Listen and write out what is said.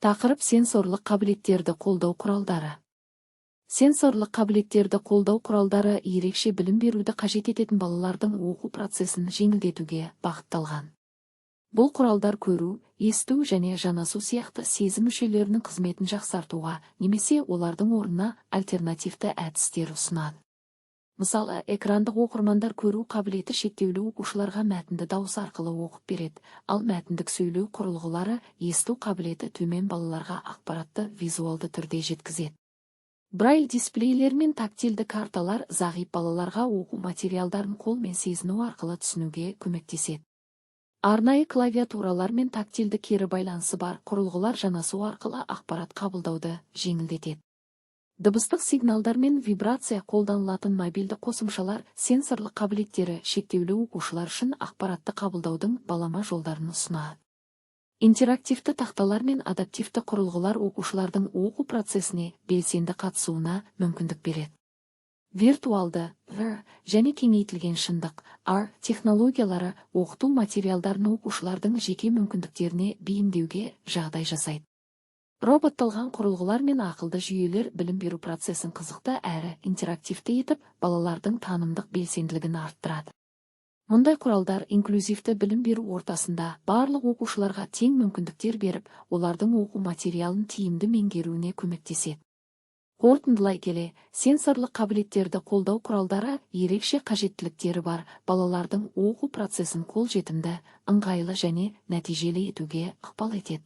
Тақырып сенсорлық қабілеттерді қолдау құралдары. Сенсорлық қабілеттерді қолдау құралдары ерекше білім беруді қажет ететін балалардың оқу процесін жеңілдетуге бағытталған. Бұл құралдар көру, есту және жанасу сияқты сезім мүшелерінің қызметін жақсартуға немесе олардың орнына альтернативті әдістер ұсынады. Мысалы, экрандық оқырмандар көру қабілеті шектеулі оқушыларға мәтінді дауыс арқылы оқып береді, ал мәтіндік сөйлеу құрылғылары есту қабілеті төмен балаларға ақпаратты визуалды түрде жеткізеді. Брайль дисплейлер мен тактильді карталар зағип балаларға оқу материалдарын қолмен сезіну арқылы түсінуге көмектеседі. Арнайы клавиатуралар мен тактильді кері байланысы бар құрылғылар жанасу арқылы ақпарат қабылдауды жеңілдетеді. Дыбыстық сигналдар мен вибрация қолданылатын мобильді қосымшалар сенсорлық қабілеттері шектеулі оқушылар үшін ақпаратты қабылдаудың балама жолдарын ұсынады. Интерактивті тақталар мен адаптивті құрылғылар оқушылардың оқу процесіне белсенді қатысуына мүмкіндік береді. Виртуалды VR және кеңейтілген шындық AR технологиялары оқыту материалдарын оқушылардың жеке мүмкіндіктеріне бейімдеуге жағдай жасайды. Роботталған құрылғылар мен ақылды жүйелер білім беру процесін қызықты әрі интерактивті етіп, балалардың танымдық белсенділігін арттырады. Мұндай құралдар инклюзивті білім беру ортасында барлық оқушыларға тең мүмкіндіктер беріп, олардың оқу материалын тиімді меңгеруіне көмектеседі. Қорытындылай келе, сенсорлық қабілеттерді қолдау құралдары ерекше қажеттіліктері бар балалардың оқу процесін қолжетімді, ыңғайлы және нәтижелі етуге ықпал етеді.